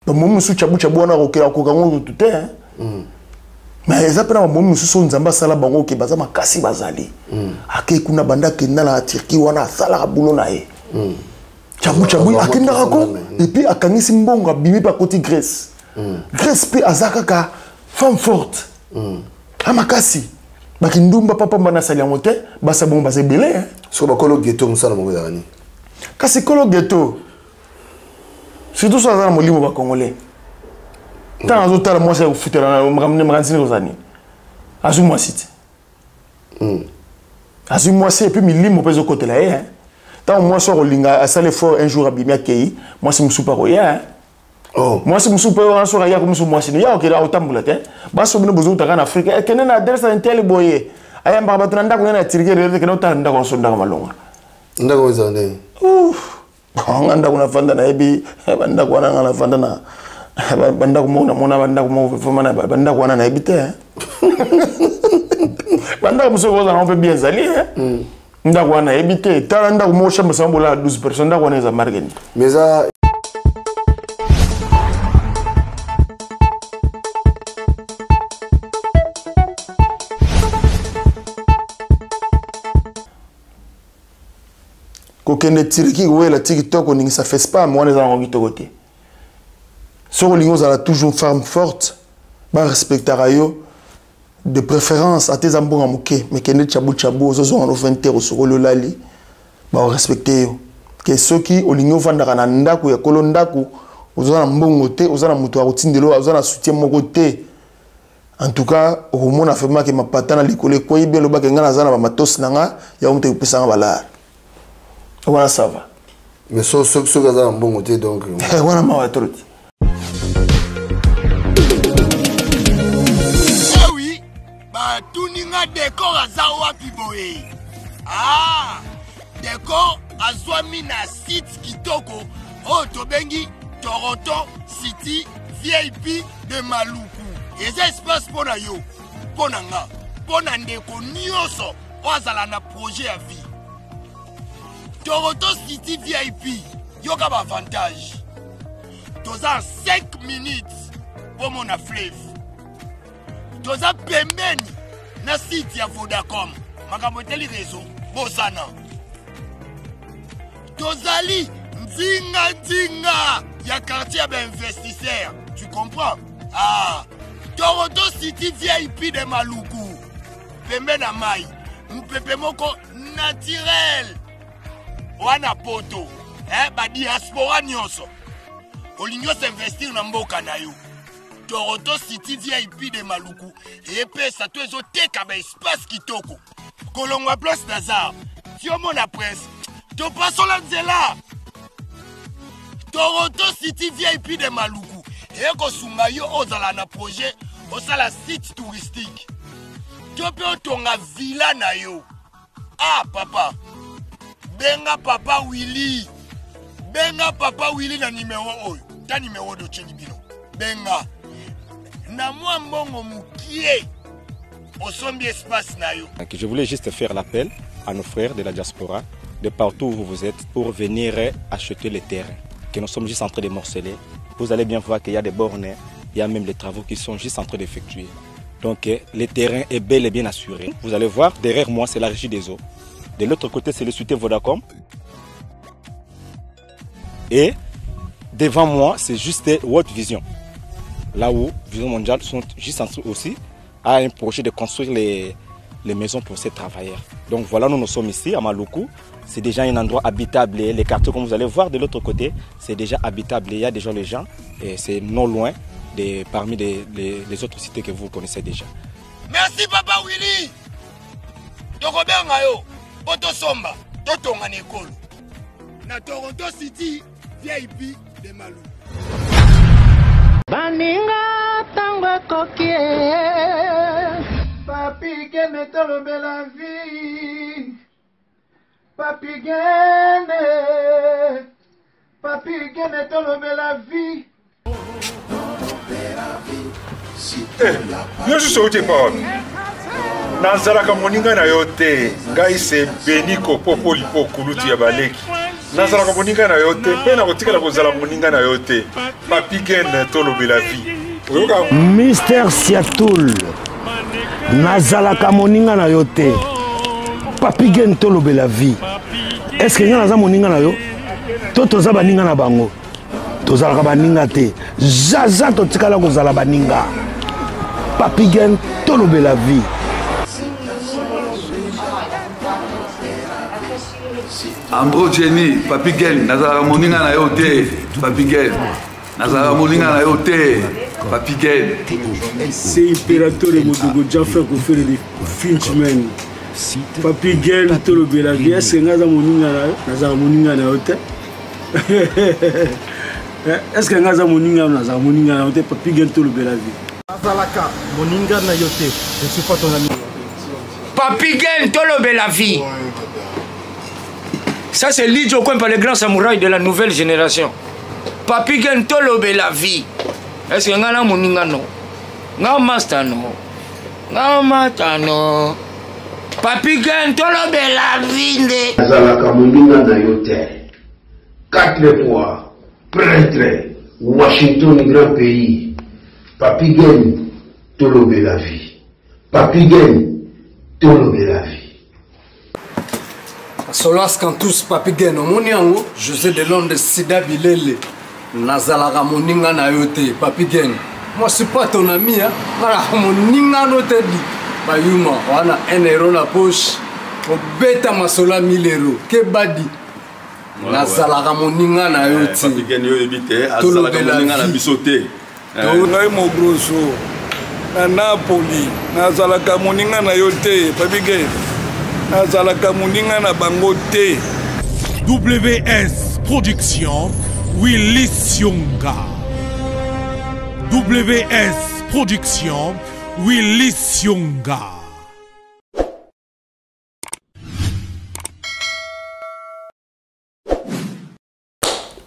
Moi, je suis chabou na roke la kokango tout hein. Mais les appels à moi, je suis nzamba sala bango ke baza makasi bazali. Ake kuna banda kenda na Turquie wana sala boulot na ye. Chabou akenda rako et puis akangisi mbongo bimi pa côté Grèce. Grèce pe azaka ka femme forte. Amakasi. Bakindumba papa mbana sali ngote basa bon basa belé hein. So bakolo ghetto musala mo dani. Kasi kolo ghetto. Surtout sur les molimo congolais. Tant aux autres, moi, c'est au futur, on m'a ramené aux années. Azuma cité. Azuma c'est et puis milimo pèse au côté là. Tant moi, sur Olinga, à salle fort un jour à Bimia Kei, moi, c'est mon super roya. Oh. Moi, c'est mon super roya sur Aya comme sur moi, c'est Nia, ok, là, au Tamboulate. Bah, sur le besoin de Afrique, et qu'elle n'a adresse à un tel boyer. Aya Barbatanda, qu'on a tiré, que nous t'as dans son damalonga. Ndago zane. Ouf. Anda kuna fanda na ebi banda kuna ngana fanda na banda kumona mona banda kumo fomana banda kuna na ebi te banda musoko za on peut bien zali nda kuna na ebi te tala nda kumo shamba sambola 12 personnes nda kuna za margeni mais ça kokende tiriki ouais la TikTok on ça fait pas moi les gens qui côté sur les a toujours une femme forte ba respecter ayo de préférence à tes ambons amuke mais kende chabou zo on 20 € sur le lali ba respecter yo que ceux qui olingo vanda na ndaku ya kolo ndaku ozana mbongo te ozana mutu akotindelo ozana soutien moko te en tout cas au monde a fait ma que ma patana likole ko ibe lo ba kenga na zana ba matos nanga ya umte kupesa ngala. Voilà, ça va. Mais ce gars a un bon côté donc. Voilà, ma truc. Ah oui, bah tout n'inga décor à Zawa Piboé. Ah, décor à Zwami na site Kitoko. Oh, Tobengi, Toronto City VIP de Maluku. Et ça espace pour na yo, pour nanga, pour na ndeko nyoso, ozala na projet à vie. Toronto City VIP, yoga avantage. Toza 5 minutes pour mon fleuve. Toza pembeni na site ya Vodacom. Makamoteli réseau, bosana. Tozali nzinga ya quartier d'investisseurs. Tu comprends? Ah, Toronto City VIP de Maluku. Pembeni na mai. Mpepe moko naturel. Wana poto, ba diaspora nyonso. Olingo s'investir na mboka na yo. Toronto City VIP de Maluku. Et pesa to ezo teka ba espace kitoko. Kolongwa place Nazar. Si on mona presse, to passo la nzela. Toronto City VIP de Maluku. Et ko sunga yo ozala na projet, osala site touristique. To pe otonga villa na yo. Ah papa. Benga papa Willy. Benga papa Willy na numéro oyo. Ta numéro de Chelibino. Benga. Na moi mbongo mukie. Osombi espace na yo. Je voulais juste faire l'appel à nos frères de la diaspora, de partout où vous êtes, pour venir acheter les terrains. Que nous sommes juste en train de morceler. Vous allez bien voir qu'il y a des bornes, il y a même des travaux qui sont juste en train d'effectuer. Donc le terrain est bel et bien assuré. Vous allez voir, derrière moi, c'est la régie des eaux. De l'autre côté, c'est le soutien Vodacom. Et devant moi, c'est juste World Vision. Là où Vision Mondiale sont juste en train aussi à un projet de construire les maisons pour ces travailleurs. Donc voilà, nous sommes ici à Maluku. C'est déjà un endroit habitable. Et les quartiers, comme vous allez voir de l'autre côté, c'est déjà habitable. Il y a déjà les gens. Et c'est non loin parmi les autres cités que vous connaissez déjà. Merci Papa Willy. Poto Somba, Totonga Nekolo. Na Toronto City, VIP de Malou. Baninga tango kokie. Papi que me tolombe la vie. Papi gene. Papi que me tolombe la vie. Yo suis sauté par Nanzala Moninga na yote, Ngai se Beniko Popo Lipo Kuluti ya Baleki. nazalaka moninga na yo te mpe nakotikala kozala moninga na yo te Papi Gen tolobela vie Mister Siatoul nazalaka moninga na yo te Papi Gen tolobela vie est-ce que nga naza moninga na yo to toza baninga na bango tozalaka baninga te jaja totikala kozala baninga Papi Gen tolobela vie Ambro Jenny, Papi Gen, nazala moninga na yo te, Papi Gen. Nazala moninga na yo te, Papi Gen. C'est impérateur de Modogo Jaffa qu'on fait des Finchman. Papi Gen, tout le bel avis. Est-ce que nazala moninga na yo te? Est-ce que nazala moninga na yo te? Papi Gen, tout le bel avis. Nazalaka, moninga na yo te. Je ne suis pas ton ami. Papi Gen, tout le bel avis. Ça c'est Lidjo Kwempa, le grand samouraï de la nouvelle génération. Papi Gen tolobe la vie. Est-ce que ngana moninga no? Nga master no. Nga mata no. Papi Gen tolobe la vie nde. Nazalaka moninga na yote. 4 fois prêtre Washington grand pays. Papi Gen tolobe la vie. Papi Gen tolobe la vie. Solas Kantus Papi Gen omoniango José de Londres Sida Bilele nazalaka moninga na yote Papi Gen. Moi je suis pas ton ami hein. Voilà moninga no te di bayuma wana 1 euro na poche obeta masola 1000 euros ke badi nazalaka moninga na yote Papi Gen yo ebite azalaka moninga na bisote ngai mo grosso na Napoli nazalaka moninga na yote Papi Gen. Nazalaka moninga na bango te. WS Production Willy Sionga. WS Production Willy Sionga.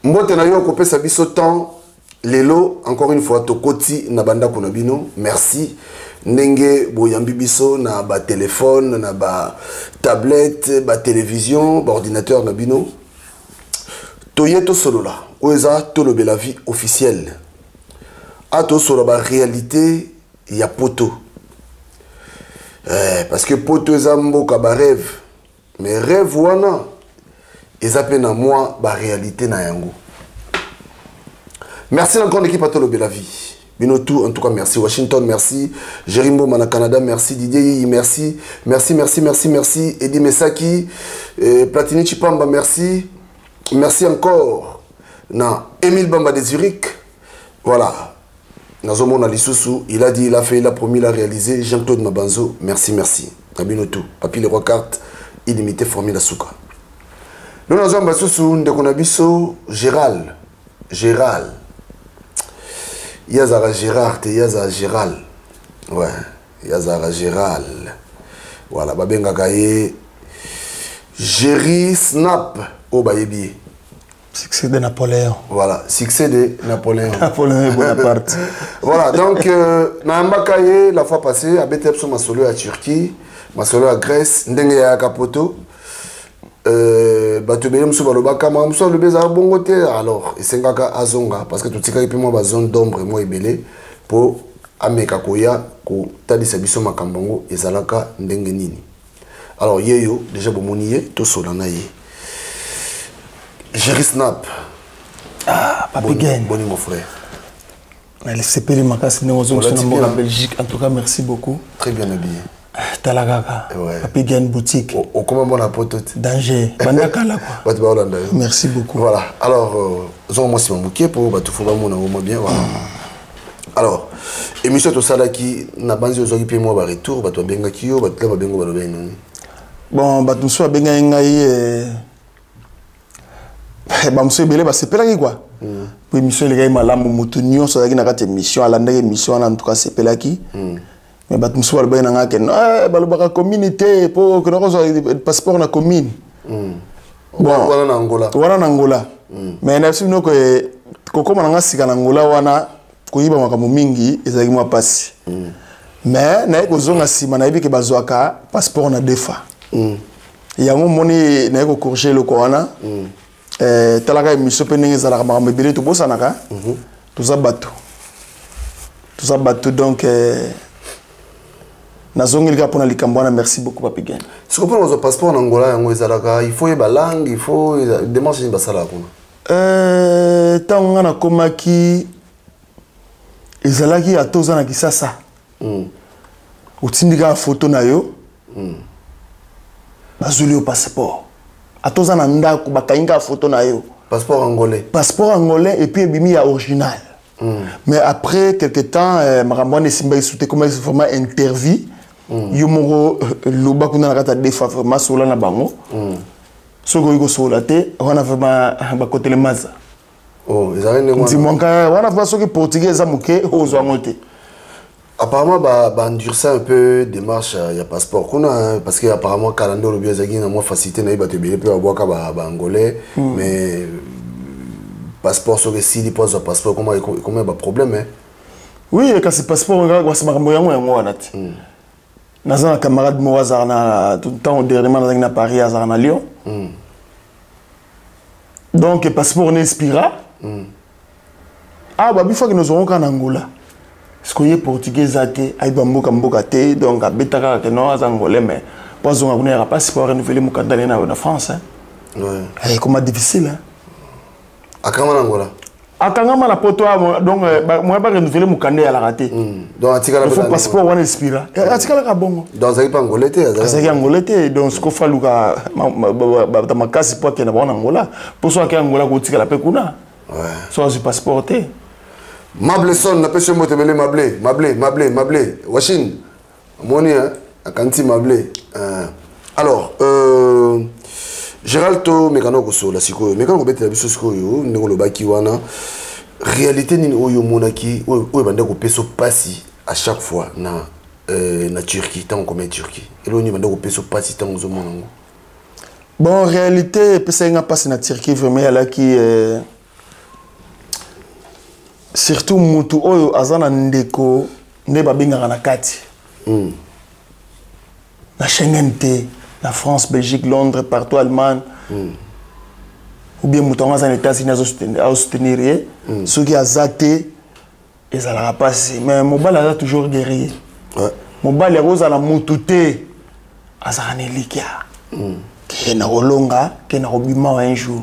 Mbote na yo kopesa biso temps lelo encore une fois tokoti na banda konabino merci. Ndenge boyambi biso na ba téléphone na ba tablette ba télévision ba ordinateur na bino toyeto solola oza tolobela vie officielle ato solo ba réalité ya poto parce que poto eza mboka ba rêve mais rêve wana eza pe na moi ba réalité na yango merci encore l'équipe à tolobela vie. Binotou, en tout cas, merci. Washington, merci. Jerimbo Mana Canada, merci. Didier, merci. Merci. Eddie Mesaki, Platini Chipamba, merci. Merci encore. Na Emile Bamba de Zurich. Voilà. Nazomona Lissousou, il a dit, il a fait, il a promis, il a réalisé. Jean-Claude Mabanzo, merci. Binotou, Papi les rois cartes, illimité, formule à Souka. Nous avons Bassoussou, Ndekonabiso, Gérald. Yazara Gérard et Yazara Gérald. Ouais, Yazara Gérald. Voilà, Babenga Kaye. Jerry Snap. Oh, Bayebi. Succès de Napoléon. Voilà, succès de Napoléon. Napoléon Bonaparte. Voilà, donc, Namba Kaye, la fois passée, à Betepso Masolo à Turquie, Masolo à Grèce, Ndenge ya Kapoto. Batubele musu balobaka ma musu le beza bongote alors esengaka azonga parce que tutika ipi moi ba zone d'ombre moi ebele po ameka koya ko tadisa biso makambongo ezalaka ndenge nini alors yeyo déjà bomoniye to solana ye Jerry Snap Papi Gen boni mon frère na le sepeli makasi ne ozo en Belgique en tout cas merci beaucoup très bien habillé Talagaka, Papi Gen boutique. Au comment on a pote danger. Merci beaucoup. Voilà. Alors, moi c'est mon bouquet pour tout faut mon bien. Voilà. Alors, émission tout ça là qui n'a pas besoin de payer moi par retour, bah toi benga kio, bah toi bengo bah ben. Bon, bah tout ça benga ngai bah monsieur belé bah c'est pelaki quoi. Puis émission les gars malamu mutunyo ça qui na kati émission à l'année émission en tout cas c'est pelaki. Mais bah tout ça ben nga ken bah le communauté pour que nous passeport na commune. Bon, voilà na Angola. Voilà na Angola. Mais na sino ko kokoma nga sika na Angola wana koyiba makambo mingi ezaki mwa pasi. Mais na ko zonga sima na yebi ke bazwaka passeport na defa. Yango moni na ko corriger le ko wana. talaka émission pe ndenge ezalaka makambo ebele tobosanaka toza bato donc nazongeli kaka mpona likambo wana. Merci beaucoup Papi Gen. Soki mpona kozwa passeport na Angola yango ezalaka il faut yeba langue, il faut démarche nini basalaka kuna? Ntango nga nakomaki ezalaki ata oza na Kisasa otindi kaka foto na yo bazoli yo passeport ata oza na ndako bakangi kaka foto na yo passeport angolais et puis ebimi ya original. Mais après quelque temps makambo wana esimba esute koma vraiment interview yo moko loba kuna na kata defa vraiment sola na bango soki oyi kosola te wana vraiment bakotele maza ndimonka wana vraiment soki portugais eza moke ozwa yango te. Apparemment endurcir un peu démarche ya passeport kuna parce que apparemment kalande olobi ezaki na mwa facilité na ye bato ebele mpe babwaka baangolais mais passeport soki esili mpo azwa passeport comment ba problème oui kasi passeport wasi makambo yango wana te. Naza na camarade moko azalaka na tout le temps dernièrement nazalaki na Paris azalaka na Lyon donc passeport ne expira babifaki nozongo kaka na Angola siko ye portugais ate ayiba mboka te donc abetaka kaka no aza angolais mais po azonga kuna yaka passeport renouveler mokanda ne na France comment difficile akangama na Angola akangama na poto donc moi ba renouveler mokanda ya la raté donc atikala il faut passeport wana expira atikala ka bongo donc azaki pa angolais te donc siko faluka ba makasi po ke na bona Angola pour so ke Angola ko tikala pe kuna so azu passeport te. Mable son na pêche motebele mable Washington moni akanti mable alors Gérald to mekano ko so la siko mekano ko betela biso siko yo ndeko lobaki wana réalité nini oyo monaki oyo bande ko peso pasi à chaque fois na Turquie tant comme Turquie et lo ni bande ko peso pasi tant zo monango. Bon réalité pesa nga pasi na Turquie vraiment ala ki surtout mutu oyo azana ndeko nde babengaka na kati na Schengen te na France, Belgique, Londres, partout Allemagne ou bien mutu ango aza na États-Unis azosoutenir soki aza te ezalaka pasi mais mobali aza toujours guerrier mobali akozala mutu te azalaka na elikya ke na kolonga ke na kobima un jour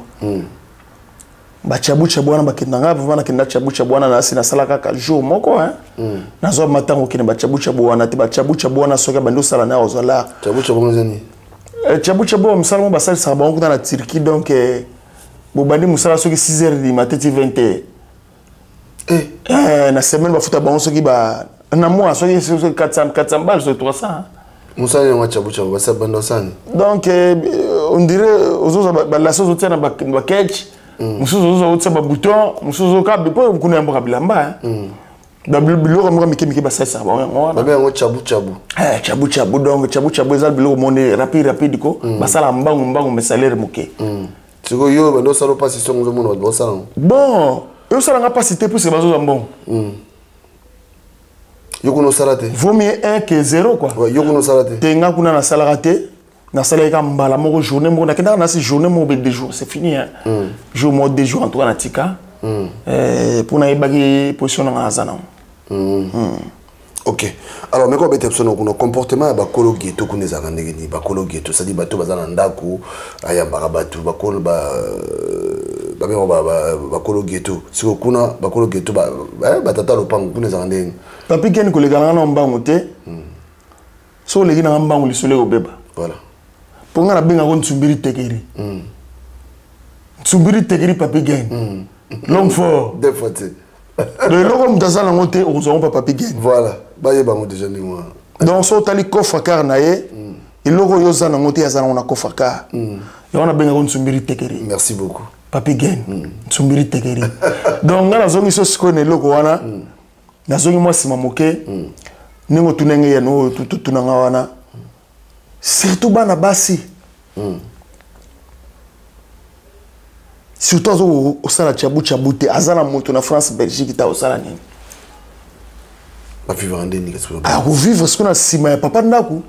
bachabu wana bakendanga vraiment nakenda chabu wana na sina sala kaka jour moko nazo matango kene bachabu wana te bachabu wana soka bando sala na ozola chabu ngani chabu msala mo basali sa bango na Turquie donc bobandi musala soki 6h du matin 20h na semaine bafuta bango soki ba na mois soki 400 balles sur 300 musala ngo chabu basa bando sani donc on dirait ozoza ba la chose tena ba catch musuzu zo utsa ba bouton musuzu ka bepo kuna mboka bilamba biloko moko mike basasa ba ngo chabu donc chabu eza biloko monde rapide ko basala mbangu mais salaire moke siko yo bando salo pasi songo zo mona ba sala bon yo sala nga pasi te plus bazo mbon yo kuno salate vaut mieux 1 que 0 quoi yo kuno salate te nga kuna na salaka te na salé ka mbala moko journée moko nakenda na si journée moko be 2 jours c'est fini jour moko 2 jours en tout cas na tika pour na ibaki position na azana OK alors mais ko bete personne ko comportement ba kolo ghetto ko nezaka ndenge ba kolo ghetto ça dit bato bazana ndako aya bato ba kolo ba kolo ghetto siko kuna ba kolo ghetto ba tata lopango ko nezaka ndenge Papi Gen ko legana na mbango te so legi na mbango lisole obeba voilà pour nga benga ko Nsumbiri Tekeri Nsumbiri Tekeri Papi Gen long fort deux fois te le logo mutazana ngote ozongo pa Papi Gen voilà ba yeba ngo déjà ni moi donc so tali kofa car na ye le logo yoza na ngote yazana na kofa car yo na benga ko Nsumbiri Tekeri merci beaucoup Papi Gen Nsumbiri Tekeri donc nga nazongi so siko ne logo wana nazongi moi sima moke ningo tunenge ya no tunanga wana surtout bana basi surtout au sala chabu te azana moto na France Belgique ta au sala nini ba vivre en deni qu'est-ce que vivre ce qu'on a sima ya papa ndaku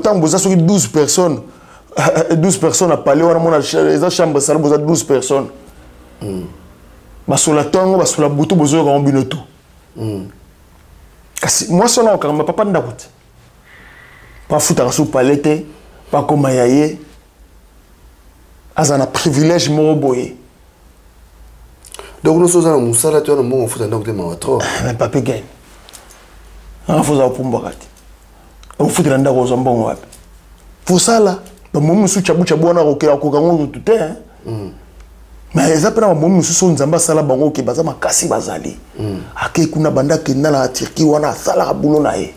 tamboza soki 12 personnes 12 personnes à parler, on a les chambres ça 12 personnes. Basola tongo, basola butu, bozo quand binoto. Moi son nom quand ma papa ndakout. Pas foutre sous palette, pas comme yaye. Azana privilège mo boye. Donc nous sommes en moussala tu as un bon foot donc de ma trop. Mais papa gagne. On faut ça pour mbakati. On fout dans ndako zo mbongo wapi. Pour ça là, ba momu su chabu chabu na rokela ko kango tout hein. Mais les après momu su so nzamba sala bango ke baza makasi bazali. Ake kuna banda kenda na Turquie wana sala bulo na ye.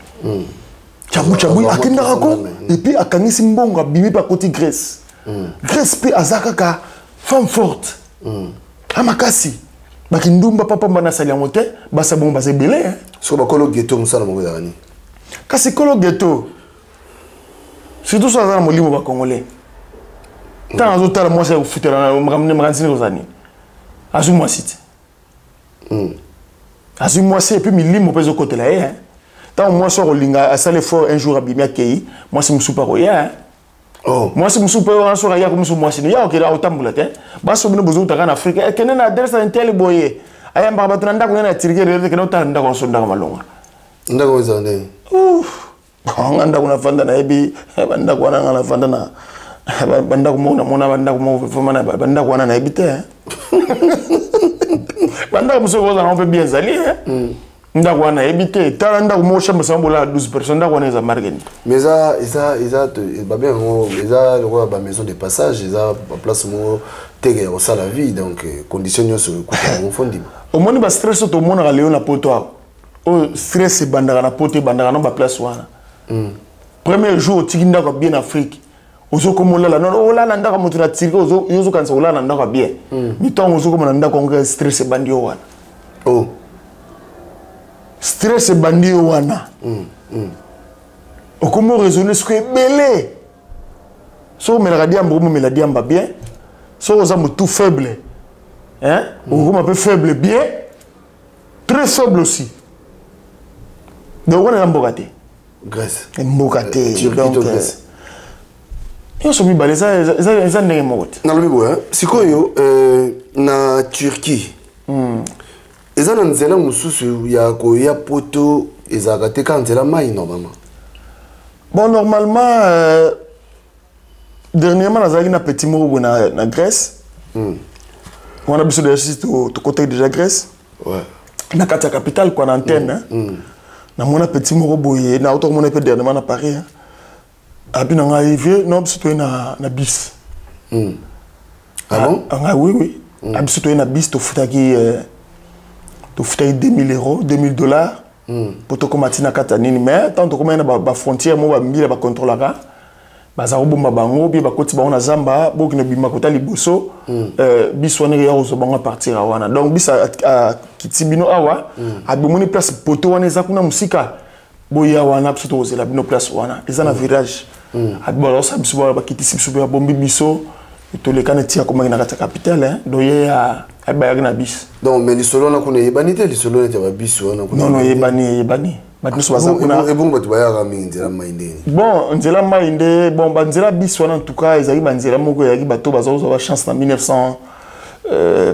Chabu chabu akenda rako et puis akangisi mbongo bimi pa côté Grèce. Grèce pe azaka ka femme forte. Amakasi. Bakindumba papa mbana sali amote basa bon basa belé hein. So ba kolo ghetto musala mo ngani. Kasi kolo ghetto. Surtout ça dans molimo ba congolais. Tant aux autres moi c'est au futur na magansini kozani. Azu moi site. Azu moi c'est et puis milimo peso côté là hein. Tant moi so rolinga à sale fort un jour à bimia kei, moi c'est musupa roya. Oh, moi c'est musupa roya so ya comme moi c'est ya okela otambula te. Ba so bino bozo utaka na Afrique. Kene na adresse intel boye. Aya mbaba tanda ko na tirike de kene otanda ko so ndaka malonga. Ndako zande. Nganda kuna fanda na ebi banda kuna ngala fanda na banda kumona mona banda kumo fomana banda kuna na ebi te banda kumso za on peut bien zali nda kuna ebi te tala nda kumo chamba sambola 12 personnes nda kuna za margeni mais ça ba bien ça le roi ba maison de passage ça place mo tege au sala vie donc condition sur le coup on fondi au moins ba stress to mona ga leona poto o stress banda na poto banda na ba place wana. Premier jour, tu es bien en Afrique. Ozo comme là, non, oh là, nanda comme tu as tiré, ozo quand ça là, nanda bien. Mais tant ozo comme nanda comme stress bandi wana. Oh. Stress bandi wana. Comment raisonner ce que belé. So me la diamba, me la diamba bien. So ozo me tout faible. Hein? Ou un peu faible bien. Très faible aussi. Donc on est en bogaté. Grèce. Mbokate. Donc Grèce. Yo so mi baleza eza ndenge mokote. Na lobi boya. Sikoyo na Turquie. Eza na nzela mususu ya ko ya poto ezaka te ka nzela mai normalement. Bon normalement dernièrement nazaki na petit moko na Grèce. On a besoin de site au côté déjà Grèce. Ouais. Na kata capitale quoi na antenne. Na mona petit moko boye na auto mona pe dernièrement na Paris hein. Abi na arrivé non surtout na bis. Ah bon? Ah oui. Abi surtout na bis to futaki 2000 €, $2000 pour to komati na kata nini mais tant to komena ba frontière mo ba mbila ba contrôlera. Baza robomba bango bi ba koti ba na zamba boki na bima kota liboso bis wana ya ozo banga partir wana donc bis a kitibino awa abimoni place poto wana za kuna musika boya wana pso to zela bino place wana eza na virage abolo sa biso ba kitisi biso ba bombi biso to le kana tia comme na kata capitale hein do ya abaya na bis donc mais lisolo na kuna yebanite lisolo na ba bis wana kuna non yebani Bon, nzela mainde bon banzela bis wana en tout cas ezali banzela moko yaki bato bazo ba chance na 1900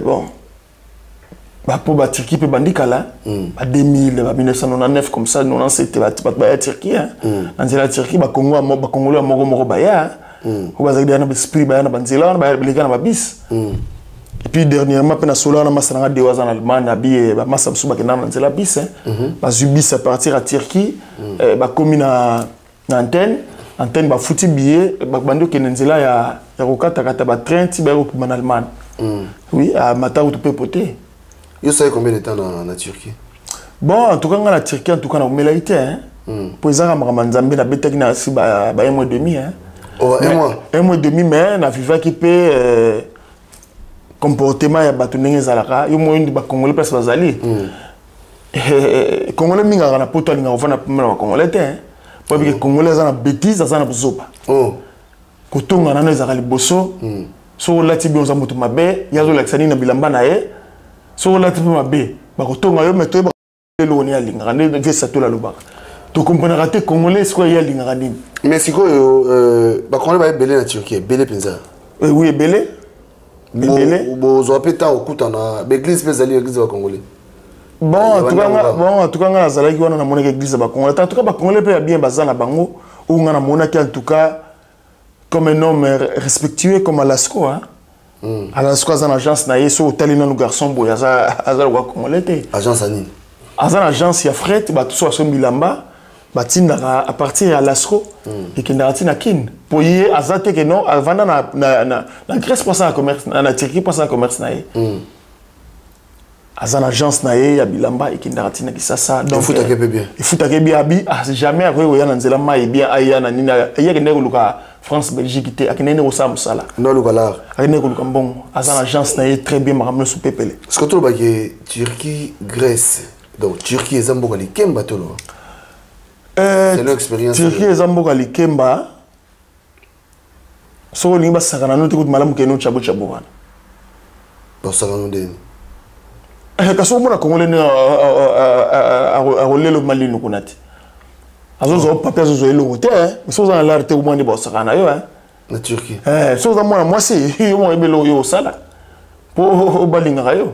bon ba po ba Turquie pe bandikala ba 2000 ba 1999 comme ça 97 ba Turquie hein banzela Turquie ba Congo ba Congolais moko ba ya ko bazali na esprit ba na banzela ba beleka na bis et puis dernièrement pena solo na masanga de en Allemagne abi ba masa msuba kena na nzela bis ba zubis à partir à Turquie ba komi na antenne ba futi billet ba bando kena nzela ya kokata kata ba train ti ba ko en Allemagne oui à Matao tu peux poter yo savez combien de temps na Turquie bon en tout cas na Turquie en tout cas na melaité hein pour ezaka makambanzambe na betaki na si ba 1 mois et demi hein oh 1 mois et demi mais na viva qui peut comportement ya bato ndenge ezalaka yo moyo ndi ba Congolais place bazali Congolais minga na poto alinga ofana pemela ba Congolais te po bike Congolais na bêtise azana buzopa kotonga nano ezaka liboso so lati bi oza moto mabe yazo laksani na bilamba na ye so lati bi mabe ba kotonga yo meto ba lelo ni alinga ne vesa to la lobaka Tu comprendras que les Congolais sont les Congolais. Mais si quoi, les Congolais vont belé en Turquie, belé pensa. Oui, belé. Belé. Vous avez peut-être au coup l'église pézali l'église des Congolais. Bon, en tout cas, on a zalaki wana na mona l'église ba Congolais. En tout cas, ba Congolais peut bien bazana bango ou on a mona qui en tout cas comme un homme respectueux comme Alasco hein. Alasco a une agence na yeso hôtel na garçon boy azala wa Congolais té. Agence ani. Azana agence ya fret ba tout so bilamba ba tinda à partir ya Alasco et qui na tina kin. Pour y azate que non avant na Grèce pour ça commerce na Turquie pour ça commerce na ye. Azana agence na ye ya bilamba et qui na tina kisasa donc il faut taquer bien. Il faut taquer bien abi jamais après oya na nzela mai bien aya na nina ya ke ndeko luka France Belgique té akinene ko sa musala. Non luka la. Akinene ko luka bon azana agence na ye très bien makamlo sou pepele. Ce que tu vois que Turquie Grèce donc Turquie ezamboka likemba tolo. C'est l'expérience. Turquie ezamboka likemba. So linga sakana no te ko malamu ke no chabo chabo wana. Ba sakana ndeni. Kaso mona Congolais a rolé le Mali no kunati. Azo papier azo elo hote mais so za l'arte au moins de bosakana yo hein. Na Turquie. So za mona moi c'est yo mo ebelo yo sala. Po balinga yo.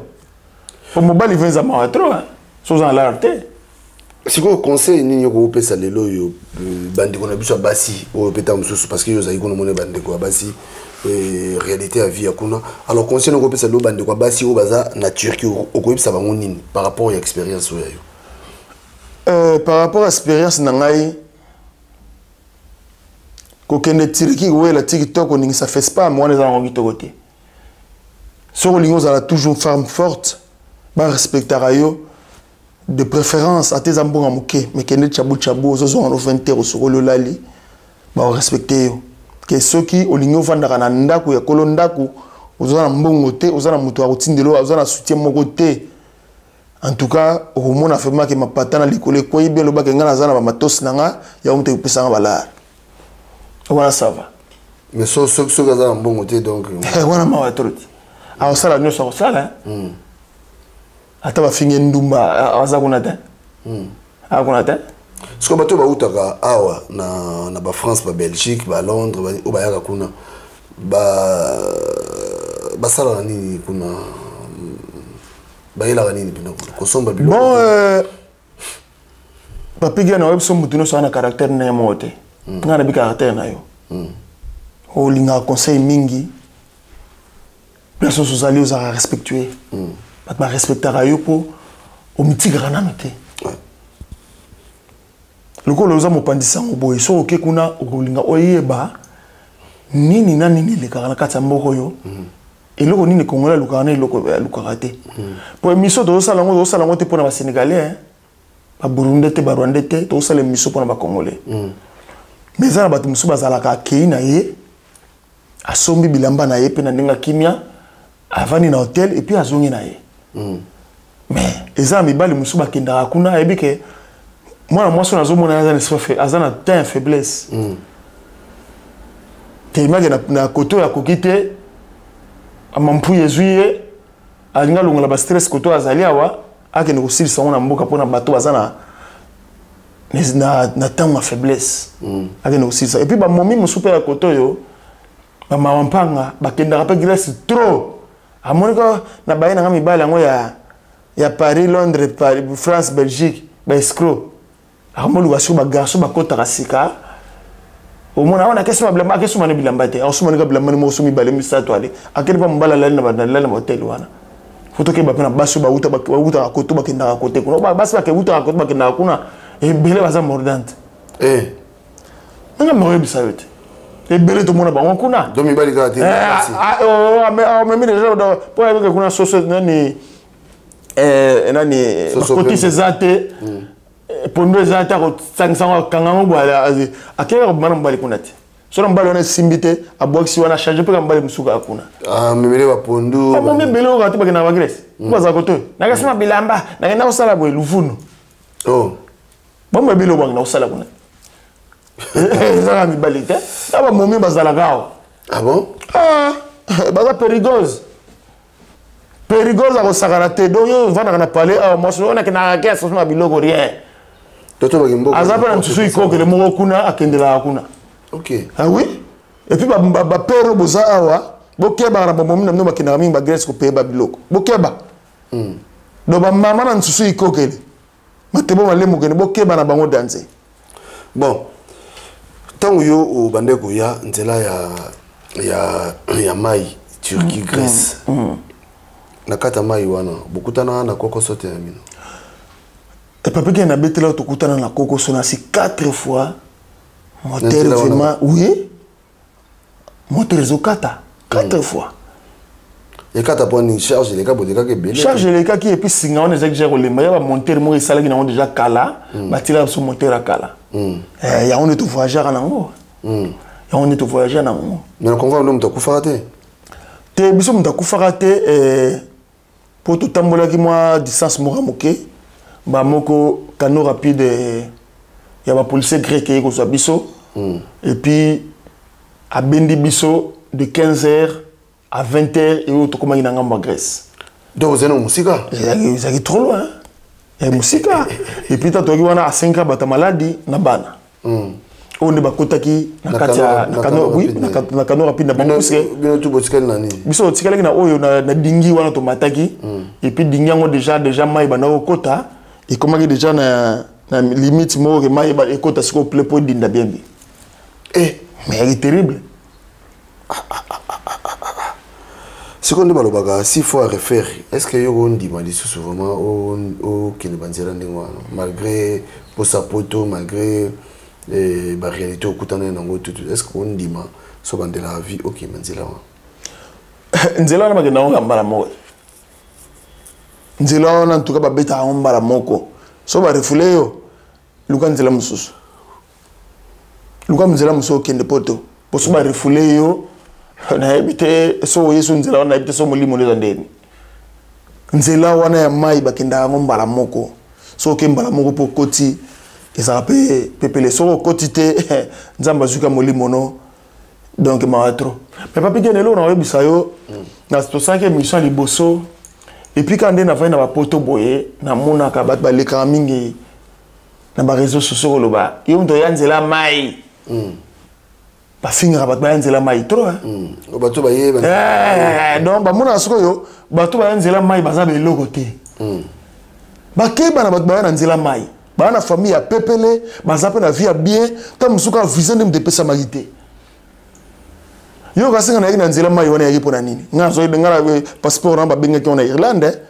Po mo bali venza ma trop hein. So za l'arte. Si quoi conseil ni ko pesa lelo yo bandi ko na biso basi o peta mususu parce que yo za ikono mona bandi ko basi. Réalité à vie akuna alors conseil ngo pesa lo bande kwa basi o baza na Turquie o ko pesa bango nini par rapport à expérience oyo par rapport à expérience na ngai ko kende tiriki we la TikTok on ça fait pas moi les en côté sur lingo za toujours femme forte ba respectera yo de préférence à tes ambonga muke mais kende chabu chabu zo zo en 20 euros sur le lali ba respecter yo que ceux qui au ligno vandaka na ndaku ya kolo ndaku ozana mbongo te ozana mutu akotindelo ozana soutien moko te en tout cas au mona fema ke mapatana likole ko yibe lo bakenga na zana ba matos nanga ya umte kupesa ngala voilà ça va mais so gaza mbongo te donc wana ma watroti a osala nyoso osala ata ba finge ndumba aza kuna te a kuna te ce que bato ba utaka awa na ba France ba Belgique ba Londres ba bayaka kuna ba sala nini kuna ba ila nini bino ko somba bilo bon papiga na webso mutuno so na caractère na mote ngana bi caractère na yo o linga conseil mingi personne sozali oza respectuer ba respectera yo po o mitigra na note lokolo oza mopandisa ngoboye so oke kuna okolinga oyeba nini na nini lekaka na kati ya moko yo eloko nini Congolais lukaka na eloko lukaka te po émission tozosala ngo te mpona basénégalais baburundais te barwandais te tozosala émission mpona bacongolais mais eza na bato mosusu bazalaka akei na ye asombi bilamba na ye mpe na ndenge kimia avandi na hotel et puis azongi na ye mais eza na mibali mosusu bakendaka kuna ayebi ke moi je suis un teint faiblesse. Tellement que na koto ya kokite amampu yezuye alinga longa ba stress koto azali awa ake ne kosilisa na mboka pona bato bazana na temps ma faiblesse. Ake ne kosilisa et puis ba momi musupe ya koto yo ba mampanga bakenda rapé Grèce trop. Amonika na bayina ngami bala ngo ya Paris, Londres, France, Belgique, ba escroc. Amoulu wasu ba garçon ba kota kasika o mona wana kesu ma blamba kesu mane bilamba te o sumani ka blamba mo sumi bale mi sa toile akeli ba mbala la na hotel wana foto ke ba pena basu ba uta koto ba kinda kote kuna ba basu ba ke uta koto ba kinda kuna e bele baza mordante nga mo rebisa yote e bele to mona ba kuna domi bali ka te mais déjà pour avec kuna soso nani koti sezate pondo ezata ko sangsango kangango bwala azi akeka bana mbali kunati so mbali wana simbite abwakisi wana charge pe mbali musuka akuna memele ba pondo ba memele ko atiba kina ba Grèce kwaza ko to nakasema bilamba nakenda usala bwe lufuno ba mbele bo ngina usala kuna ezaka mibali te aba momi bazala kao bon baza périgose à ko sakana te donc yo vana kana parler moi so na kina kesa so na biloko rien Azapa na tsusu iko que le moko kuna akendela kuna. OK. Ah oui. Et puis ba père boza awa, bokeba na bomomi na mnoba kinami ba Grèce ko peba biloko. Bokeba. Do ba mama na tsusu iko kele. Matebo malemo kene bokeba na bango danser. Bon. Tango yo o bandeko ya nzela ya mai Turquie Grèce. Nakata mai wana bokutana na koko sote ya mino. Et papa qui a habité là, tu as dans la coco sonasi 4 fois. Moteur vraiment, oui. Moteur zokata 4 fois. Et quand tu as une charge, les cas, charge les cas qui est puis si on est exagéré le meilleur moteur moi il s'allait qui déjà kala, bâtir sur moteur à kala. Il y a on est tout voyageur en haut. Il y a on est tout voyageur en haut. Mais on va nous te kufaraté. Te biso me kufaraté pour tout tambola qui moi distance moi moké. Ba moko canot rapide il y a ba policier grec qui est biso et puis à bendi biso de 15h à 20h et autre comment il n'a pas Grèce. Donc vous êtes en musique. Ils arrivent trop loin. Il y a musique et puis tu as à 5 ans bata maladie na bana. On est bakota ki na katia na canot oui na canot rapide na bango parce que bien tout botikali nani. Biso tikali na oyo na dingi wana to mataki et puis dingi ngo déjà mai bana okota. Et comment il déjà na limite moi que mai ba ekota siko plein pour dinda bien bi. Mais elle est terrible. Ce qu'on dit balobaga 6 fois refaire. Est-ce que yo on dit mali souvent au kene banzela ndengwa malgré pour sa poto malgré ba réalité okutana nango tout. Est-ce qu'on dit ma so bandela vie OK manzela wa. Nzela na magenda ngamba mo. Nzela wana en tout cas babeta mbala moko so ba refule yo luka nzela mususu luka nzela muso kende poto po so ba refule yo na ebite so yesu nzela wana ebite so mulimo lezo ndeni nzela wana ya mai bakenda mbala moko so ke mbala moko po koti ezaka pepele so koti te nzamba zuka mulimo no donc ma trop mais papi genelo na webisa yo na to sanke mission liboso. Et puis quand on a fait na poto boye na mona ka bat ba leka mingi na ba réseaux sociaux loba yo ndo yanzela mai ba fingra bat ba yanzela mai trop o bato ba ye ba donc ba mona soko yo bato ba yanzela mai baza be lokote ba ke ba na bat ba yanzela mai ba na famille a pepele baza pe na vie bien tam suka visa ndem de pesa magité. Yo kasi ngana yina nzela mai wana yaki pona nini ngazo ngala passeport namba benga ki on Irlande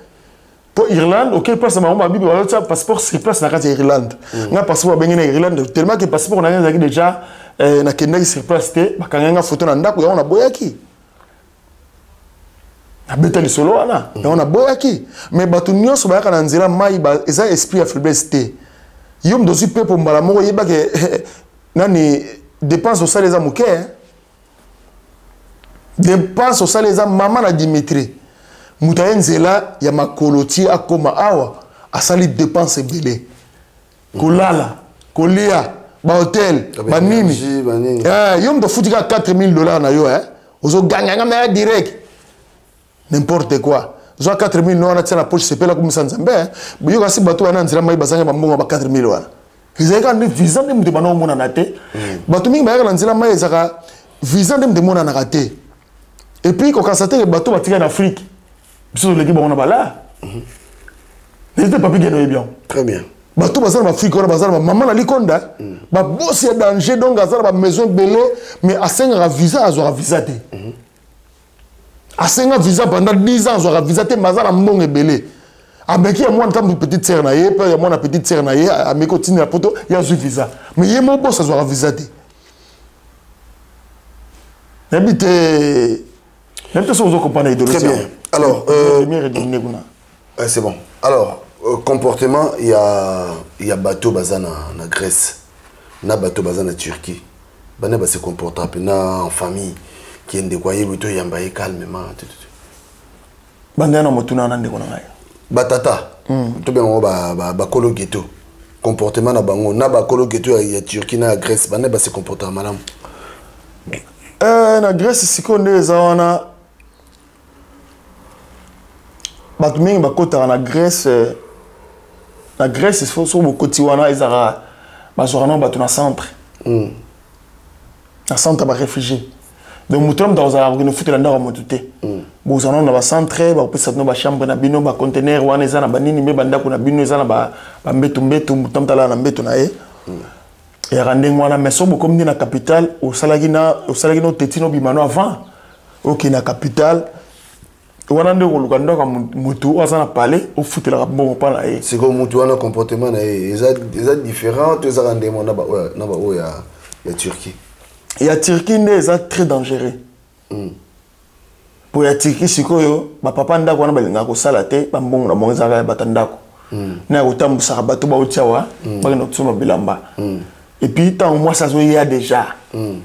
pour Irlande OK place ma mama bibi wala passeport c'est place na kati Irlande nga passeport benga na Irlande tellement que passeport na ngaki déjà na kenda sur place te bakanga photo na ndako ya ona boyaki na beta lisolo wana ya ona boyaki mais batu nyonso bayaka na nzela mai ba eza esprit ya faiblesse te yo mdozi pepo mbala moko yeba ke nani dépense au salaire za muke dépense au salaire maman na Dimitri mutaye nzela ya makoloti akoma awa asali dépense belé kolala kolia ba hotel ba nini yo ndo futika $4000 na yo ozo ganga na direct n'importe quoi zo 4000 no na tsana poche sepela comme ça nzambe yo kasi bato wana nzela mai bazanga ba mbongo ba 4000 wana izeka ni visa ndem de bana mona na te bato mingi ba yaka nzela mai ezaka visa ndem de mona na raté. Et puis, quand on constate que le bateau va tirer en Afrique, sur l'équipe, on a pas là. N'hésitez pas à gagner bien. Très bien. Le bateau va en Afrique, on va maman à l'iconda. Le boss est danger, donc il y a une maison belée, mais à 5 ans, visa, il y a visa. À 5 ans, visa pendant 10 ans, il y a visa, mais il y a un bon belé. Avec qui il y a moins de petite sœur, il y a moins de petite sœur, il y a mes cotines, il y a un visa. Mais il y a mon boss, il y a visa. Très bien. Alors, c'est bon. Alors, comportement, il y a bateau bazan en Grèce, na bateau bazan en Turquie. Bana ba se comporter en famille qui est décoyé plutôt yamba calmement. Bana na motuna na ndeko na ngai. Batata. To bien ba kolo ghetto. Comportement na bango na ba kolo ghetto ya Turquie na Grèce, bana ba se comporter malam. Na Grèce sikonde zawana bato mingi bakotaka na Grèce La Grèce, il faut sur beaucoup de Tiwana, ils ont un centre. Un centre de réfugiés. Donc, nous sommes dans un foot de l'endroit où nous avons un centre, nous avons chambre, un conteneur, nous avons un banini, nous avons un bino, nous avons un beton, nous avons un beton. Et rendez-moi, mais si vous êtes dans la capitale, au Salagina, Tétino Bimano avant, ok, dans la capitale, on a un mutu, on a parlé, on fout la bon pas c'est comme mutu, on a un comportement, ils sont différents, tous les rendez-vous, il y a Turquie. Il y a Turquie, ils sont très dangereux. Pour la Turquie, c'est que papa nda ko na balinga ko salate, bambong na monza ga batandako. Na ko tambusa ka bato ba otiawa, ba no tsoma bilamba. Et puis tant moi ça y a déjà. Il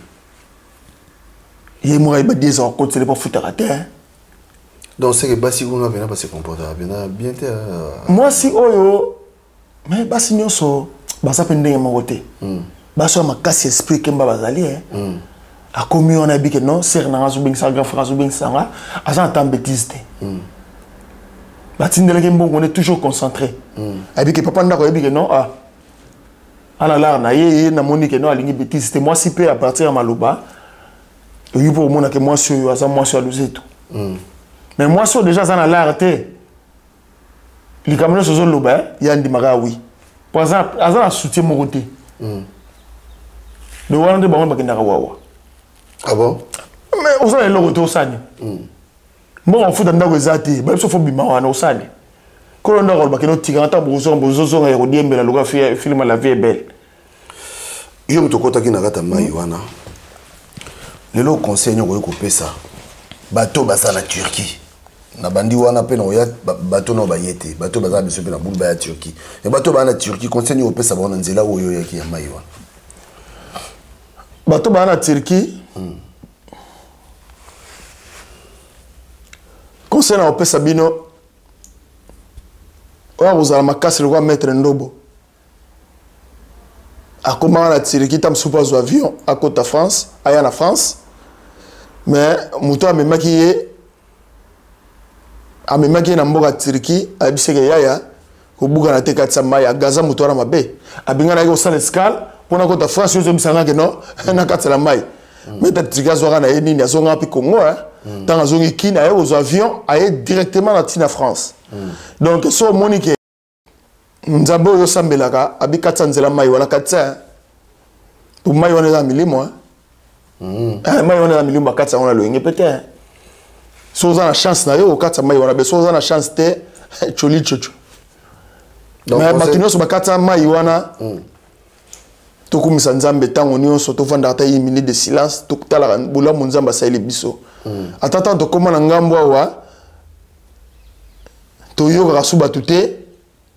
y a 10 ans quand c'est pas foutre à terre. Donc c'est que basi ko na bena pas se comporter bien moi si oyo mais basi nyoso ba sa pendenge mogote. Baso makasi esprit kemba bazali a commis on a dit que non c'est na zo bingsa grand frère zo bingsa nga asa tant bêtise té batindele kembo on est toujours concentré a dit que papa ndako a dit que non ala la na ye na moni que non alingi bêtise té moi si peu à partir à Maloba il pour moi que moi sur asa moi sur Luzeto mais moi sur déjà ça na l'arté les camions sur Loba il y a ndimaka oui par exemple asa soutien mon côté le one de bon bakina wawa. Ah bon? Mais on s'en est logo to sani. Bon on fout dans ndako ezati, ba so fo bima wana osani. Ko ndo ko bakino tiganta bozo ya rodiembe la loga film La Vie est belle. Yo mtokota kina kata mai wana. Lelo conseil nyoko ko pesa. Bato basa na Turquie. Na bandi wana pe no ya bato no bayete. Bato basa biso pe na bulba ya Turquie. Et bato ba na Turquie conseil nyoko pesa bona nzela oyo ya ki ya mai wana. Bato ba na Turquie. Conseil na opesa bino. Oya uzala makasi le mettre ndobo. Akoma na Turquie tam suppose avion à côté de France, aya na France. Mais muto amemaki na mboka Turquie, abiseke yaya ko buga na tekatsa maya Gaza muto na mabe. Abinga na ko sala escale pour na côté France yo misanga que non na katsa mai. Mais ta Turquie zo na nini azonga pi Congo tant azongi kina aux avions aye directement na Tina France. Donc so monique nzambo yo sambelaka abikatsa nzela mai wala katsa pour mai wana za milimo mai wana za milimo katsa wana loenge peut-être so za na chance na yo katsa mai wana be so za na chance te choli chocho mais batino so bakatsa mai wana tokumisa nzambe tango nyonso tovanda ata 1 minute de silence tokutala bula munzamba saili biso atata tokoma na ngambo awa toyoka suba tuté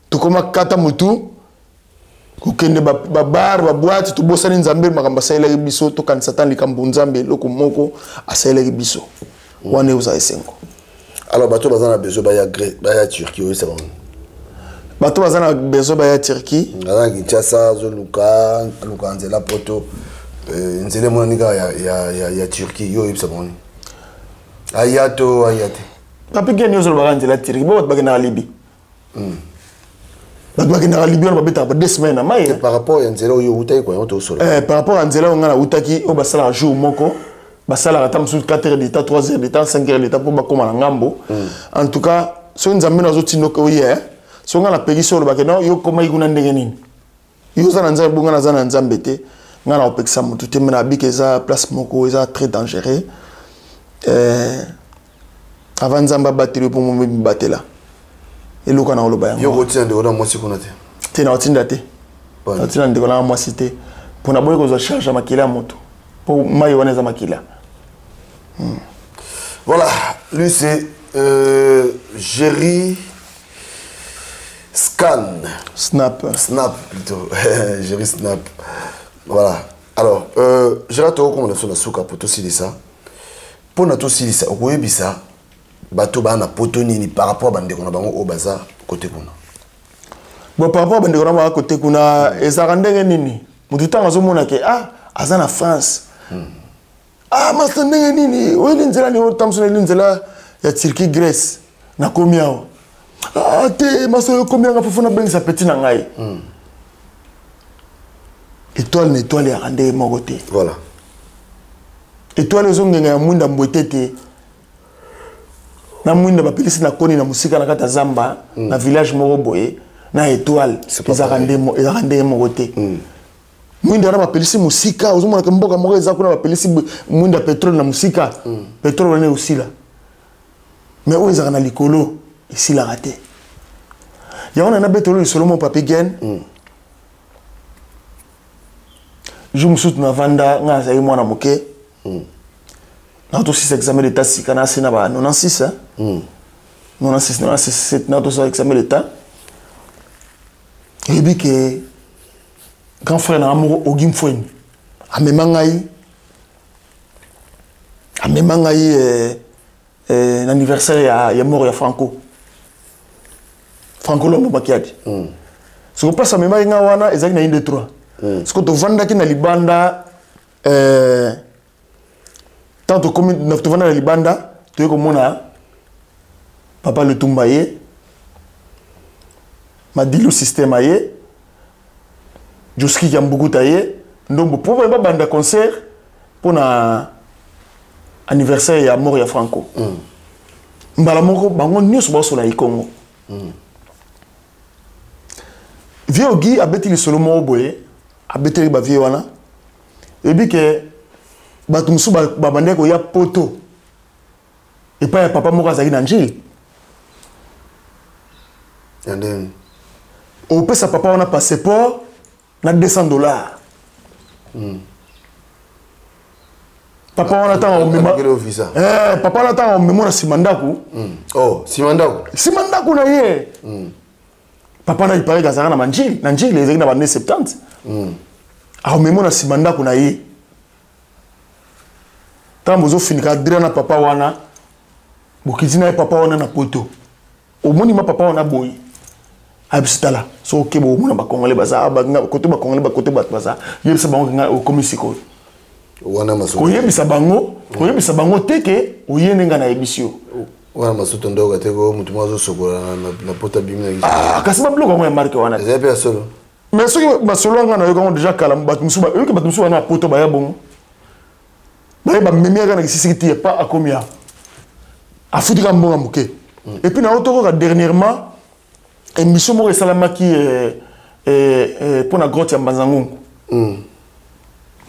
tokoma kata mutu kokende ba bar ba boîte to bosani nzambe makamba saili biso to kanisa tan likambo nzambe loko moko asaili biso wane uza esengo. Alors bato bazana besoin ba ya Turquie oui c'est bon. Bato bazana besoin ba ya Turquie ngala Kinshasa zo luka nzela poto nzele monika ya Turquie yo c'est bon. Ayato ayate. Papi geni yo zo ba nzela Turquie bo ba na Libye. Ba na Libye on ba beta ba 2 semaines mai par rapport à nzela yo utai kwa on solo. Par rapport à nzela on ngana utaki o ba sala jour moko ba sala atam sur 4 heures d'état 3 heures d'état 5 heures d'état pour ba koma na ngambo. En tout cas so nzambe na zo tinoko hier so ngana pegi solo ba ke non yo koma ikuna ndenge nini. Yo za na nzambe bunga na za na nzambe te ngana opekisa mutu te mena bikeza place moko eza très dangereux. Avant nzamba battre pour mo batela. Et le kana oloba yango. Yo rotia de ona mwasi kuna te. Te na otinda te. Otinda de ona mwasi te. Pour na boye ko zo charge makila moto. Pour mai wana za makila. Voilà, lui c'est Jerry Snap plutôt. Jerry Snap. Voilà. Alors, j'ai raté au comment on a souka pour tout ça. Pour na tout ça, au bisa bato bana potoni ni par rapport à bande kona bango au bazar côté kuna. Bon par rapport à bande kona bango côté kuna ezarandenge nini? Mutu tanga zo mona ke azana France. Mastandenge nini? Oyi nzela ni otamsona nzela ya Turquie Grèce na komiao. Ah, t'es, ma soeur, combien de fois on a besoin de sa petite nangaï? Étoile, étoile, et rendez mon côté. Voilà. Étoile, les hommes, il y a un monde en beauté. Na mwinda ba pelisi na koni na musika na kata zamba na village moko boye na étoile ezarande mo côté mwinda na ba pelisi musika ozomona ke mboka moko eza kuna ba pelisi mwinda pétrole na musika pétrole ne usila mais o ezaka na likolo isila raté ya on na pétrole solo mon papi gen je me soute na vanda nga za mwana moke na to 6 examen d'état si kana sina ba 96 hein 96 na to 6 examen d'état et bi que grand frère na amour Ogim Fouine amemangai l'anniversaire ya mort ya Franco Lombo Bakiadi ce qu'on passe à memangai nga wana ezaki na inde 3 ce que to vanda ki na libanda tant que comme nous te vendons la libanda, tu es comme moi, papa le Tumbaye, m'a dit le système aye, Joski qui a beaucoup taillé, donc pour pas banda concert pour na anniversaire ya mort ya Franco. Mbala moko bango news bosso la Congo. Vieux Guy a bêti le solo mo boye, a bêti ba vieux wana, et bi que batumsu babande ko ya poto et pas papa moko azaki na njili and then on peut sa papa on a passeport na $200 papa on attend au mémo papa on attend au mémo na simandaku oh simandaku na ye papa na ipare kazaka na manjili na njili ezaki na ba 70 au mémo na simandaku na ye quand vous finissez à papa wana bokizina papa wana na poto au moni ma papa wana boy abistala so ke bo mona ba congolais baza ba côté ba congolais ba côté ba baza yebisa bango nga au komisiko wana maso ko yebisa bango teke oyene nga na ebisio wana maso tondoka teko mutu mazo sokola na pota bimina kasi ba bloka mo marque wana zepe solo mais so que masolo nga na yo quand déjà kala bat musuba yo ke bat musuba na poto ba ya bongo ba memia kana kisiki pas à combien a foutu ka mbonga muke et puis na auto ka dernièrement émission mo salama qui pour na grotte ya Mbanzangungu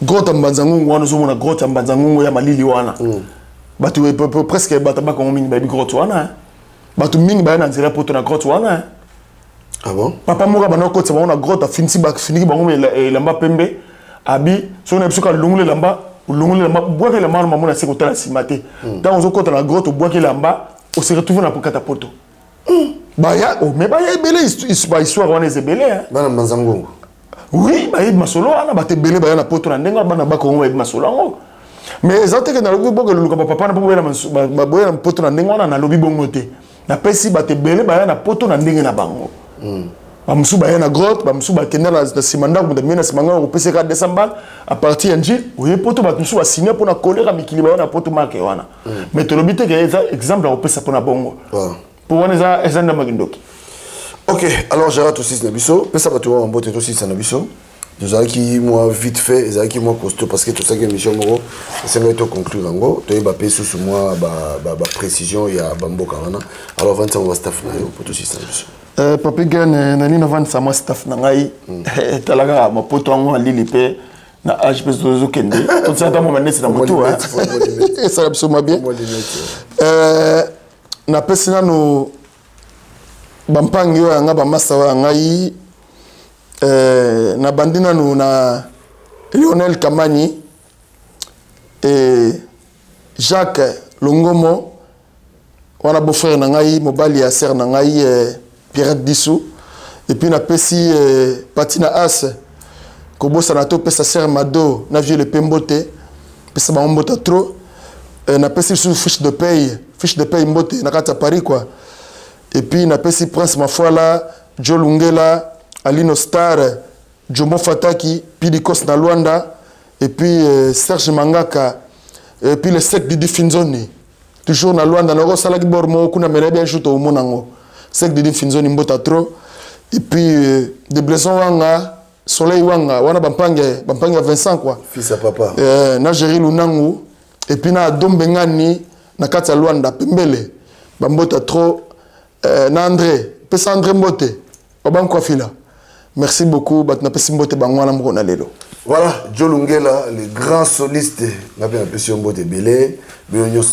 grotte ya Mbanzangungu wana zo mona grotte ya Mbanzangungu ya malili wana batu presque bata ba ko mingi ba bi grotte wana batu mingi ba na nzela poto na grotte wana ah bon papa mo ka ba na côté ba na grotte finisi ba finiki ba ngome lamba pembe abi so na biso ka lungule lamba ulungule lamba boire la mano mamona c'est côté la simate dans on côté la grotte boire lamba on se retrouve na pokata poto ba ya oh mais ba ya belé histoire wana c'est belé hein bana Mbanzangungu oui ba ya masolo ana ba te belé ba ya na poto na ndenga bana ba ko ngwa masolo ngo mais ezate que na lobi boka luka papa na boka ba boya na poto na ndenga wana na lobi bongo te na pesi ba te belé ba ya na poto na ndenga na bango bamusu ba na grotte bamusu ba kenda na simanda ko demena simanga ko pese ka décembre à partir nji oye poto ba musu ba signer pour na colère mikili ba na poto marque wana mais to lobite que exemple ko pesa pour na bongo pour wana eza ndama kindoki ok alors Gérard aussi na biso pesa ba to en bote aussi na biso nous allons qui moi vite fait ils qui moi costaud parce que tout ça que mission moko c'est là to conclure ngo to ba peso sur moi ba précision ya bamboka wana alors 25 on va staff na pour tout ça biso papi gen nani na vanda sama staff na ngai talaka mapoto ngo alili pe na age pe zo kende tout ça dans mon nesi na moto hein ça absolument bien na pesina no bampangi yo nga ba massa wa ngai na bandina no na Lionel Kamani et Jacques Longomo wana beau-frère na ngai mobali ya sœur na ngai Pierre Dissou et puis na pesi Patina As kobosa na to pesa sœur Mado na vieux le Pembote pesa ba mbota trop na pesi sous fiche de paye mbote na kata Paris quoi et puis na pesi Prince Mafuala Joe Lungela Alino Star Jomo Fataki Pidikos na Luanda et puis Serge Mangaka et puis le sec Didi Finzoni toujours na Luanda na ko salaki bormo kuna mele bien chuto monango 5 de Finzoni Mbota trop. Et puis, des blessons Wanga, Soleil Wanga, Wana Bampange 25 quoi. Fils à papa. Na Jerry Lunangu. Et puis, na Dombengani, na Katsa Luanda, Pembele. Bambota trop. Na André. Pesa André Mbote. Obam Kwafila. Merci beaucoup. Batna Pesi Mbote Bangwana Mrona Lelo. Voilà, Joe Lungela, le grand soliste. On a bien apprécié Mbote Belé. Bienvenue.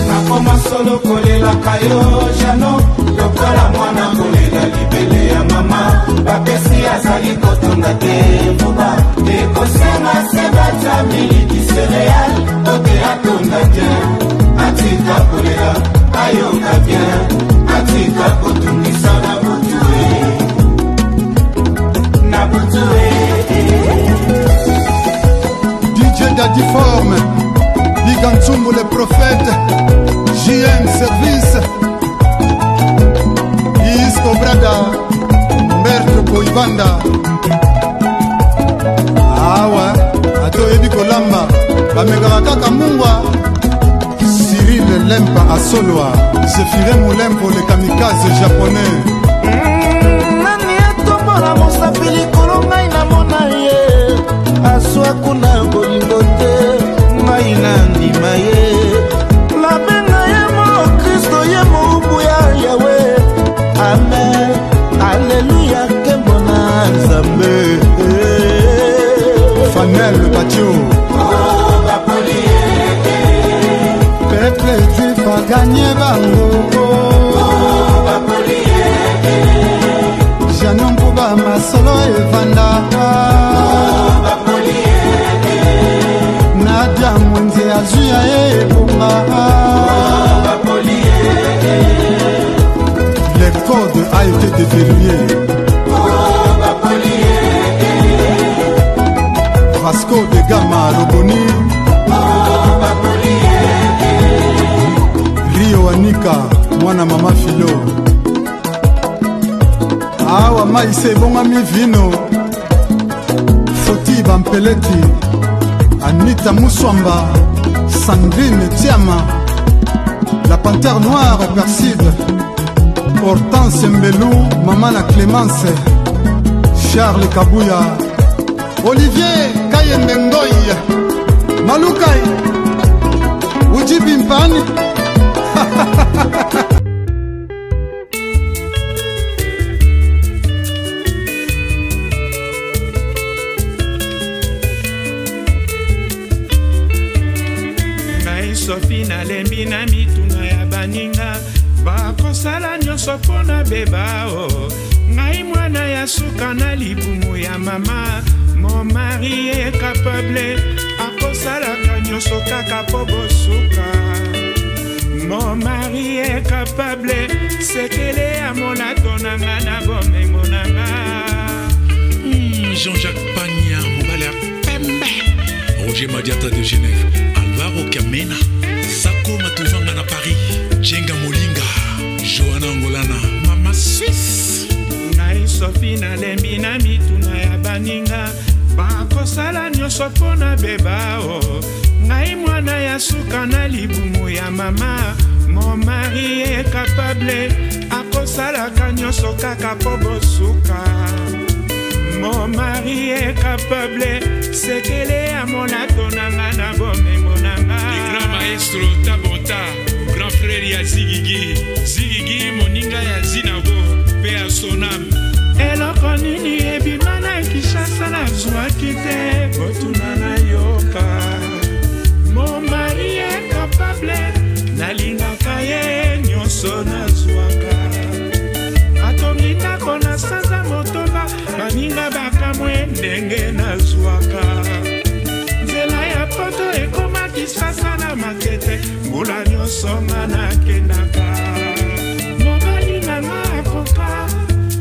Nakoma solo kolela kayo jano lokola mwana kolela libele ya mama bapesi azali kotonga te mbuba ekosenga se batamili kisereal oke atonga te atika kolela ayoka bien atika kotungisa na butue DJ Daddy Forme Bigantsumbo le prophète, JM Service, Isco Brada, Bertro Boibanda. Awa, Ato Ebi Kolamba, Bamegaka Kamungwa, Cyril Lempa à Soloa, Zefire Moulempo le kamikaze japonais. Nani atombora mosapeli kolonga ina monaye, aswa kuna bolingote. Ndima ye la benga ye mo Kristo ye mo ubuya yawe amen alléluia kembona nzambe Fanel le Batio peuple juif a gagné bango Janon Kuba Masolo Evanda Nadia Mwenze Azuya Ebonga le code a été déverrouillé Vasco de Gama Roboni Rio Anika Mwana Mama Filo Awa Maïse Bonga Mi Vino Foti Bampeleti Anita Mousswamba, Sandrine Tiama, la panthère noire Perside, Hortense Mbelou, Mamana Clémence, Charles Kabouya, Olivier Kayembengoy, Maloukai, Uji Bimpani. Sophie na lembi na mituna ya baninga bakosala nyonso mpona beba o ngai mwana ya suka na libumu ya mama mon mari est capable akosalaka nyonso kaka po bosuka mon mari est capable sekele ya monato nanga na bomengo nanga Jean-Jacques Pagna mobali ya pembe Roger Madiata de Genève Alvaro Kamena Sako Matuvanga na Paris Jenga Molinga Johanna Angolana Mama Suisse Ngai Sophie na lembi na mituna ya baninga bakosala nyonso mpona beba o ngai mwana ya suka na libumu ya mama mon mari est capable akosalaka nyonso kaka po bosuka mon mari est capable sekele ya monato nanga na bomengo nanga grand maestro Tabota grand frère ya Zigigi moninga ya Zinabo pe ya Sonam eloko nini ebima na Kinshasa nazwaki te botuna na yoka mon mari est capable nalingaka ye nyonso nazwaka atongindako na sanza motoba baninga bakamwe ndenge nazwaka nzela ya poto ekoma Kinshasa na makete mbula nyonso nga nakendaka mobali nanga akoka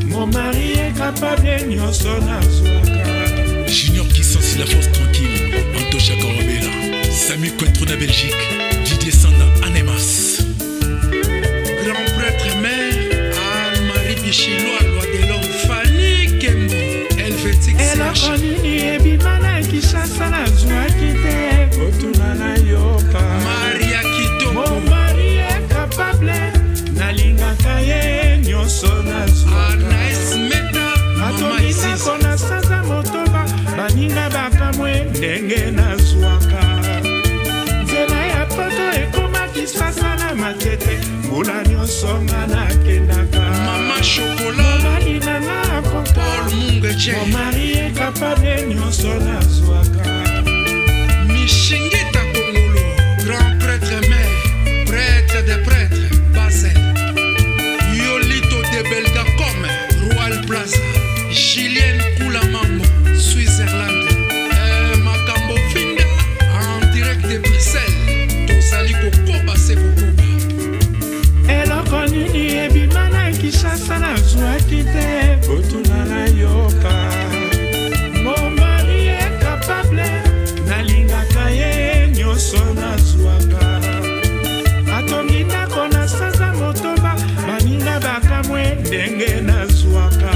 mon mari est capable nyonso nazwaka Junior qui sensit la force tranquille Antocha Korobela Samy Cointreau na Belgique Didier Sanda Anemas grand prêtre mère Anne-Marie Bichilo loi de l'homme Fanny Kembo Helvétique eloko nini ebima na Kinshasa nazwaki te kotuna na yoka Maria Kitoko mon mari est capable nalingaka ye ndako na sanza motoba baninga bakamwe ndenge nazwaka nzela ya poto ekomaki sasa na matete mbula nyonso nga nakendaka mama shokola mobali nanga akoka Paul Mungeche momari ekapable nyonso nazwaka Mishingita Kongolo grand prêtre mère prêtre des prêtres Basel Yolito de Belgacom Royal Plaza Julien Koulamambo Switzerland Makambo Finda en direct de Bruxelles Tozali Kokoba se Kokoba eloko nini ebima na Kinshasa nazwaki te kotuna na yoka momari ekapable nalingaka ye nyonso nazwaka atongi ndako na sanza motoba baninga bakamwe ndenge nazwaka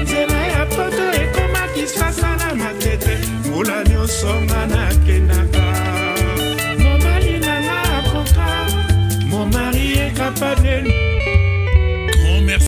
nzela ya poto ekomaki sasa na matete mbula nyonso nga